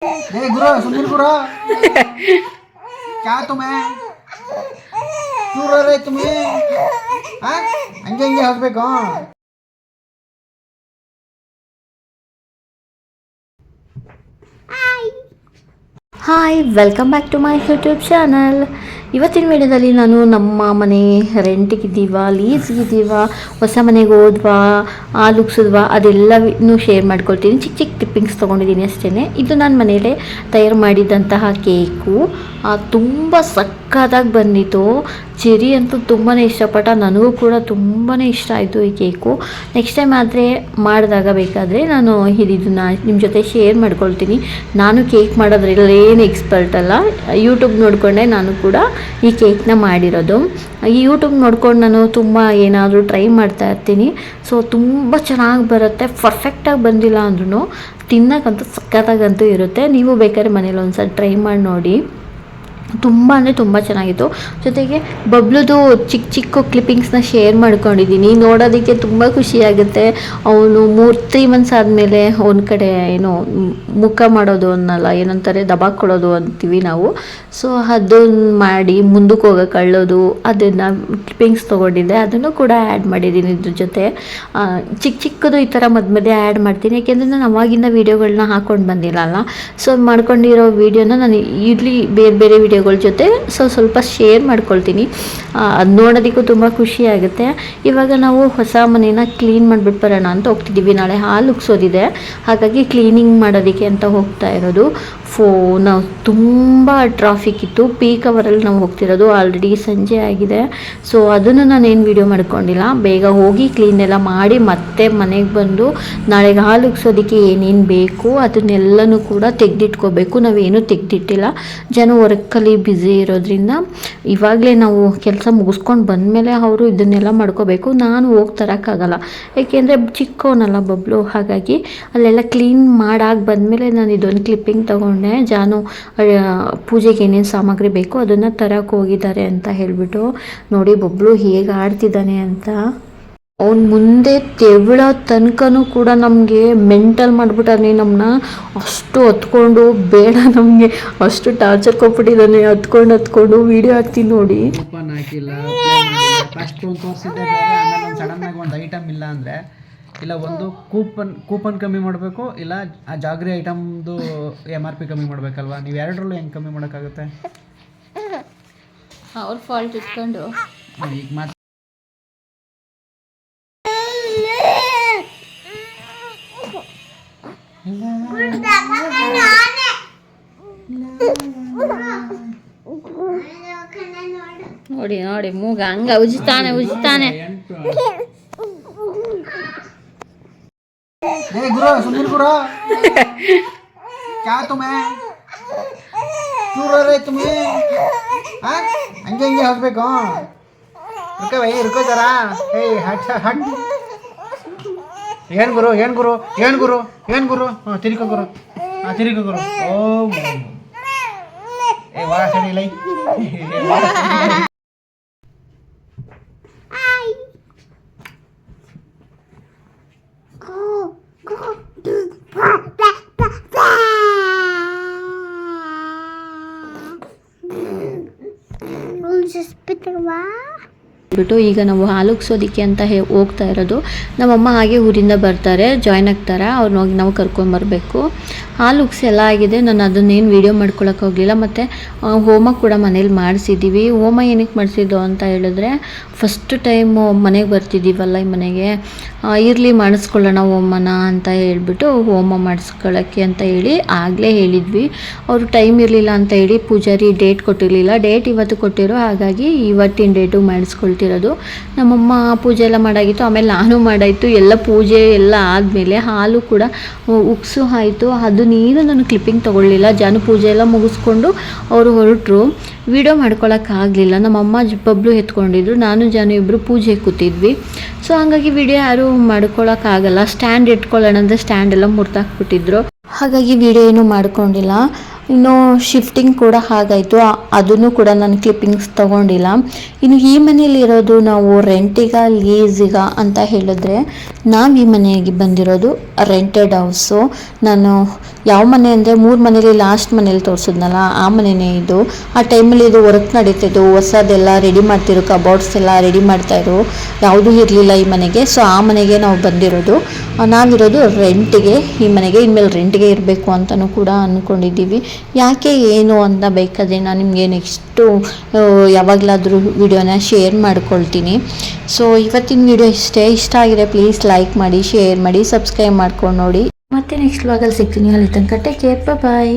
गुरु सुनील गुरु क्या तुम्हें क्यों रो रहे तुम्हें हंगे हंगे होಗ್ಬೇಕು hi welcome back to my YouTube channel. ಇವತ್ತಿನ ವಿಡಿಯೋದಲ್ಲಿ ನಾನು ನಮ್ಮ ಮನೆ ರೆಂಟಿಗಿದ್ದೀವಾ, ಲೀಸ್ಗಿದ್ದೀವಾ, ಹೊಸ ಮನೆಗೆ ಹೋದ್ವಾ, ಲುಕ್ಸಿದ್ವಾ ಅದೆಲ್ಲವೂ ಶೇರ್ ಮಾಡ್ಕೊಳ್ತೀನಿ. ಚಿಕ್ಕ ಚಿಕ್ಕ ಟಿಪ್ಪಿಂಗ್ಸ್ ತೊಗೊಂಡಿದ್ದೀನಿ ಅಷ್ಟೇ. ಇದು ನಾನು ಮನೆಯಲ್ಲೇ ತಯಾರು ಮಾಡಿದಂತಹ ಕೇಕು ತುಂಬ ಸಕ್ಕತ್ತಾಗಿ ಬಂದಿತ್ತು. ಚೆರಿ ಅಂತೂ ತುಂಬಾ ಇಷ್ಟಪಟ್ಟ, ನನಗೂ ಕೂಡ ತುಂಬಾ ಇಷ್ಟ ಆಯಿತು ಈ ಕೇಕು. ನೆಕ್ಸ್ಟ್ ಟೈಮ್ ಆದರೆ ಮಾಡಿದಾಗ ಬೇಕಾದರೆ ನಾನು ಇದನ್ನು ನಿಮ್ಮ ಜೊತೆ ಶೇರ್ ಮಾಡ್ಕೊಳ್ತೀನಿ. ನಾನು ಕೇಕ್ ಮಾಡೋದ್ರಲ್ಲಿ ಏನು ಎಕ್ಸ್ಪರ್ಟ್ ಅಲ್ಲ, ಯೂಟ್ಯೂಬ್ ನೋಡಿಕೊಂಡೆ ನಾನು ಕೂಡ ಈ ಕೇಕ್ನ ಮಾಡಿರೋದು. ಈ ಯೂಟ್ಯೂಬ್ ನೋಡ್ಕೊಂಡು ನಾನು ತುಂಬ ಏನಾದರೂ ಟ್ರೈ ಮಾಡ್ತಾ ಇರ್ತೀನಿ. ಸೊ ತುಂಬ ಚೆನ್ನಾಗಿ ಬರುತ್ತೆ. ಪರ್ಫೆಕ್ಟಾಗಿ ಬಂದಿಲ್ಲ ಅಂದ್ರೂ ತಿನ್ನೋಕ್ಕಂತೂ ಸಕ್ಕತ್ತಾಗಂತೂ ಇರುತ್ತೆ. ನೀವು ಬೇಕಾದ್ರೆ ಮನೇಲಿ ಒಂದು ಸಲ ಟ್ರೈ ಮಾಡಿ ನೋಡಿ. ತುಂಬ ಅಂದರೆ ತುಂಬ ಚೆನ್ನಾಗಿತ್ತು. ಜೊತೆಗೆ ಬಬ್ಲುದು ಚಿಕ್ಕ ಚಿಕ್ಕ ಕ್ಲಿಪ್ಪಿಂಗ್ಸ್ನ ಶೇರ್ ಮಾಡ್ಕೊಂಡಿದ್ದೀನಿ. ನೋಡೋದಕ್ಕೆ ತುಂಬ ಖುಷಿಯಾಗುತ್ತೆ. ಅವನು 3 ಮಂತ್ಸ್ ಆದಮೇಲೆ ಒಂದು ಕಡೆ ಏನೋ ಮುಖ ಮಾಡೋದು ಅನ್ನಲ್ಲ, ಏನಂತಾರೆ ದಬಾಕ್ ಕೊಡೋದು ಅಂತೀವಿ ನಾವು. ಸೊ ಅದನ್ನು ಮಾಡಿ ಮುಂದಕ್ಕೆ ಹೋಗೋಕೆ ಅಳ್ಳೋದು, ಅದನ್ನು ಕ್ಲಿಪ್ಪಿಂಗ್ಸ್ ತೊಗೊಂಡಿದ್ದೆ, ಅದನ್ನು ಕೂಡ ಆ್ಯಡ್ ಮಾಡಿದ್ದೀನಿ ಇದ್ರ ಜೊತೆ. ಚಿಕ್ಕ ಚಿಕ್ಕದು ಈ ಥರ ಮಧ್ಯೆ ಆ್ಯಡ್ ಮಾಡ್ತೀನಿ. ಯಾಕೆಂದರೆ ನಾನು ಅವಾಗಿಂದ ವೀಡಿಯೋಗಳನ್ನ ಹಾಕ್ಕೊಂಡು ಬಂದಿಲ್ಲ ಅಲ್ಲ. ಸೊ ಮಾಡ್ಕೊಂಡಿರೋ ವೀಡಿಯೋನ ನಾನು ಇಲ್ಲಿ ಬೇರೆ ಬೇರೆ ವೀಡಿಯೋಗಳ ಜೊತೆ ಸ್ವಲ್ಪ ಶೇರ್ ಮಾಡ್ಕೊಳ್ತೀನಿ. ಅದು ನೋಡೋದಕ್ಕೂ ತುಂಬ ಖುಷಿ ಆಗುತ್ತೆ. ಇವಾಗ ನಾವು ಹೊಸ ಮನೇನ ಕ್ಲೀನ್ ಮಾಡಿಬಿಟ್ಟು ಬರೋಣ ಅಂತ ಹೋಗ್ತಿದ್ದೀವಿ. ನಾಳೆ ಹಾಲು ಉಗ್ಸೋದಿದೆ, ಹಾಗಾಗಿ ಕ್ಲೀನಿಂಗ್ ಮಾಡೋದಕ್ಕೆ ಅಂತ ಹೋಗ್ತಾ ಇರೋದು. ನಾವು ತುಂಬ ಟ್ರಾಫಿಕ್ ಇತ್ತು. ಪೀಕ್ ಅವರಲ್ಲಿ ನಾವು ಹೋಗ್ತಿರೋದು. ಆಲ್ರೆಡಿ ಸಂಜೆ ಆಗಿದೆ. ಸೊ ಅದನ್ನು ನಾನೇನು ವೀಡಿಯೋ ಮಾಡ್ಕೊಂಡಿಲ್ಲ. ಬೇಗ ಹೋಗಿ ಕ್ಲೀನ್ ಎಲ್ಲ ಮಾಡಿ ಮತ್ತೆ ಮನೆಗೆ ಬಂದು ನಾಳೆಗೆ ಹಾಲು ಉಗ್ಸೋದಕ್ಕೆ ಏನೇನು ಬೇಕು ಅದನ್ನೆಲ್ಲನೂ ಕೂಡ ತೆಗೆದಿಟ್ಕೋಬೇಕು. ನಾವೇನು ತೆಗೆದಿಟ್ಟಿಲ್ಲ, ಜನ ವರ್ಕಲ್ಲಿ ಬ್ಯುಸಿ ಇರೋದ್ರಿಂದ ಇವಾಗಲೇ ನಾವು ಕೆಲಸ ಮುಗಿಸ್ಕೊಂಡು ಬಂದಮೇಲೆ ಅವರು ಇದನ್ನೆಲ್ಲ ಮಾಡ್ಕೋಬೇಕು. ನಾನು ಹೋಗಿ ತರೋಕ್ಕಾಗಲ್ಲ, ಏಕೆಂದರೆ ಚಿಕ್ಕವನಲ್ಲ ಬಬ್ಲು. ಹಾಗಾಗಿ ಅಲ್ಲೆಲ್ಲ ಕ್ಲೀನ್ ಮಾಡಾಗಿ ಬಂದಮೇಲೆ ನಾನು ಇದೊಂದು ಕ್ಲಿಪ್ಪಿಂಗ್ ತೊಗೊಂಡೆ. ಜಾನು ಪೂಜೆಗೆ ಏನೇನು ಸಾಮಗ್ರಿ ಬೇಕು ಅದನ್ನು ತರಕ್ಕೆ ಹೋಗಿದ್ದಾರೆ ಅಂತ ಹೇಳಿಬಿಟ್ಟು. ನೋಡಿ ಬಬ್ಲು ಹೇಗೆ ಆಡ್ತಿದ್ದಾನೆ ಅಂತ. ಅವ್ನು ಮುಂದೆ ತೆವಳೋ ತನಕನೂ ಕೂಡ ನಮಗೆ ಮೆಂಟಲ್ ಮಾಡಿಬಿಟ್ಟಾನೆ. ನಮ್ಮನ್ನ ಅಷ್ಟು ಹೊತ್ಕೊಂಡು ಬೇಡ ನಮಗೆ ಅಷ್ಟು ಟಾರ್ಚರ್ ಕೊಟ್ಬಿಟ್ಟಿದ್ದಾನೆ. ಹತ್ಕೊಂಡು ವೀಡಿಯೋ ಹಾಕ್ತೀನಿ ನೋಡಿ. ಕೂಪನ್ ಹಾಕಿಲ್ಲ, ಫಸ್ಟ್ ಒಂದು ತೋರಿಸಿದ್ದೆ, ಆಮೇಲೆ ಒಂದು ಸಡನ್ನಾಗಿ ಒಂದು ಐಟಮ್ ಇಲ್ಲ ಅಂದರೆ ಇಲ್ಲ ಒಂದು ಕೂಪನ್ ಕಮ್ಮಿ ಮಾಡಬೇಕು, ಇಲ್ಲ ಆ ಜಾಗ್ರಿ ಐಟಮ್ದು MRP ಕಮ್ಮಿ ಮಾಡಬೇಕಲ್ವಾ. ನೀವು ಎರಡರಲ್ಲೂ ಹೆಂಗೆ ಕಮ್ಮಿ ಮಾಡೋಕ್ಕಾಗುತ್ತೆ? ಅವ್ರ ಫಾಲ್ಟ್ ಇಟ್ಕೊಂಡು ಈಗ ಮಾತು ನೋಡಿ ನೋಡಿ ಮೂಗ ಹಂಗ ಉಜ್ತಾನೆ. गुरु सुनील गुरु क्या तुम्हें क्यों रो रहे तुम्हें हंगे हंगे होಗ್ಬೇಕು रुको भाई रुको जरा हट ಏನು ಗುರು ತಿರುಗೋ ಗುರು ಓ ವಾರ ಸಡಿ ಲೈ ಬಿಟ್ಟು ಈಗ ನಾವು ಹಾಲು ಉಗ್ಸೋದಕ್ಕೆ ಅಂತ ಹೋಗ್ತಾ ಇರೋದು. ನಮ್ಮಮ್ಮ ಹಾಗೆ ಊರಿಂದ ಬರ್ತಾರೆ, ಜಾಯ್ನ್ ಆಗ್ತಾರೆ. ಅವ್ರನ್ನ ಹೋಗಿ ನಾವು ಕರ್ಕೊಂಬರ್ಬೇಕು. ಹಾಲು ಉಗ್ಸಿ ಎಲ್ಲ ಆಗಿದೆ. ನಾನು ಅದನ್ನೇನು ವೀಡಿಯೋ ಮಾಡ್ಕೊಳಕ್ಕೆ ಹೋಗಲಿಲ್ಲ. ಮತ್ತು ಹೋಮ ಕೂಡ ಮನೇಲಿ ಮಾಡಿಸಿದ್ದೀವಿ. ಹೋಮ ಏನಕ್ಕೆ ಮಾಡಿಸಿದ್ದು ಅಂತ ಹೇಳಿದ್ರೆ, ಫಸ್ಟ್ ಟೈಮು ಮನೆಗೆ ಬರ್ತಿದ್ದೀವಲ್ಲ ಈ ಮನೆಗೆ, ಇರಲಿ ಮಾಡಿಸ್ಕೊಳ್ಳೋಣ ಹೋಮನ ಅಂತ ಹೇಳ್ಬಿಟ್ಟು ಹೋಮ ಮಾಡಿಸ್ಕೊಳ್ಳೋಕ್ಕೆ ಅಂತ ಹೇಳಿ ಆಗಲೇ ಹೇಳಿದ್ವಿ. ಅವರು ಟೈಮ್ ಇರಲಿಲ್ಲ ಅಂತ ಹೇಳಿ ಪೂಜಾರಿ ಡೇಟ್ ಕೊಟ್ಟಿರಲಿಲ್ಲ. ಡೇಟ್ ಇವತ್ತು ಕೊಟ್ಟಿರೋ, ಹಾಗಾಗಿ ಇವತ್ತಿನ ಡೇಟು ಮಾಡಿಸ್ಕೊಳ್ತಿರೋದು. ನಮ್ಮಮ್ಮ ಪೂಜೆ ಎಲ್ಲ ಮಾಡಾಗಿತ್ತು, ಆಮೇಲೆ ನಾನು ಮಾಡಾಯಿತು. ಎಲ್ಲ ಪೂಜೆ ಎಲ್ಲ ಆದಮೇಲೆ ಹಾಲು ಕೂಡ ಉಗ್ಸು ಆಯಿತು. ಅದನ್ನೇನು ನಾನು ಕ್ಲಿಪ್ಪಿಂಗ್ ತೊಗೊಳ್ಳಿಲ್ಲ. ಜಾನು ಪೂಜೆ ಎಲ್ಲ ಮುಗಿಸ್ಕೊಂಡು ಅವರು ಹೊರಟರು. ವೀಡಿಯೋ ಮಾಡ್ಕೊಳಕ್ಕಾಗಲಿಲ್ಲ. ನಮ್ಮಮ್ಮ ಬಬ್ಲು ಎತ್ಕೊಂಡಿದ್ರು, ನಾನು ಜಾನು ಇಬ್ಬರು ಪೂಜೆ ಕೂತಿದ್ವಿ. ಸೊ ಹಾಗಾಗಿ ವಿಡಿಯೋ ಯಾರೂ ಮಾಡ್ಕೊಳಕ್ಕಾಗಲ್ಲ. ಸ್ಟ್ಯಾಂಡ್ ಇಟ್ಕೊಳ್ಳೋಣ ಅಂದರೆ ಸ್ಟ್ಯಾಂಡ್ ಎಲ್ಲ ಮುರಿದಾಕ್ಬಿಟ್ಟಿದ್ರು. ಹಾಗಾಗಿ ವಿಡಿಯೋ ಏನೂ ಮಾಡ್ಕೊಂಡಿಲ್ಲ. ಇನ್ನು ಶಿಫ್ಟಿಂಗ್ ಕೂಡ ಹಾಗಾಯಿತು, ಅದನ್ನು ಕೂಡ ನಾನು ಕ್ಲಿಪ್ಪಿಂಗ್ಸ್ ತೊಗೊಂಡಿಲ್ಲ. ಇನ್ನು ಈ ಮನೆಯಲ್ಲಿರೋದು ನಾವು ರೆಂಟಿಗ ಲೀಸಿಗ ಅಂತ ಹೇಳಿದ್ರೆ, ನಾವು ಈ ಮನೆಗೆ ಬಂದಿರೋದು ರೆಂಟೆಡ್ ಹೌಸು. ನಾನು ಯಾವ ಮನೆ ಅಂದರೆ 3 ಮನೇಲಿ ಲಾಸ್ಟ್ ಮನೇಲಿ ತೋರಿಸಿದ್ನಲ್ಲ ಆ ಮನೆಯೇ ಇದು. ಆ ಟೈಮಲ್ಲಿ ಇದು ವರ್ಕ್ ನಡೀತಿದ್ದು, ಹೊಸದೆಲ್ಲ ರೆಡಿ ಮಾಡ್ತಿರೋ ಕಬೋರ್ಡ್ಸ್ ಎಲ್ಲ ರೆಡಿ ಮಾಡ್ತಾಯಿದ್ರು, ಯಾವುದೂ ಇರಲಿಲ್ಲ ಈ ಮನೆಗೆ. ಸೊ ಆ ಮನೆಗೆ ನಾವು ಬಂದಿರೋದು. ನಾವಿರೋದು ರೆಂಟಿಗೆ ಈ ಮನೆಗೆ. ಇನ್ಮೇಲೆ ರೆಂಟಿಗೆ ಇರಬೇಕು ಅಂತಲೂ ಕೂಡ ಅಂದ್ಕೊಂಡಿದ್ದೀವಿ. ಯಾಕೆ ಏನು ಅಂತ ಬೇಕಾದರೆ ನಾನು ನಿಮಗೆ ನೆಕ್ಸ್ಟು ಯಾವಾಗಲಾದರೂ ವಿಡಿಯೋನ ಶೇರ್ ಮಾಡ್ಕೊಳ್ತೀನಿ. ಸೊ ಇವತ್ತಿನ ವಿಡಿಯೋ ಇಷ್ಟ ಆಗಿದೆ, ಪ್ಲೀಸ್ ಲೈಕ್ ಮಾಡಿ, ಶೇರ್ ಮಾಡಿ, ಸಬ್ಸ್ಕ್ರೈಬ್ ಮಾಡ್ಕೊಂಡು ನೋಡಿ. ಮತ್ತೆ ನೆಕ್ಸ್ಟ್ ವ್ಲಾಗಲ್ಲಿ ಸಿಗ್ತೀನಿ. ಅಲ್ಲಿ ತನಕ ಟೇಕ್ ಕೇರ್, ಬಾಯ್.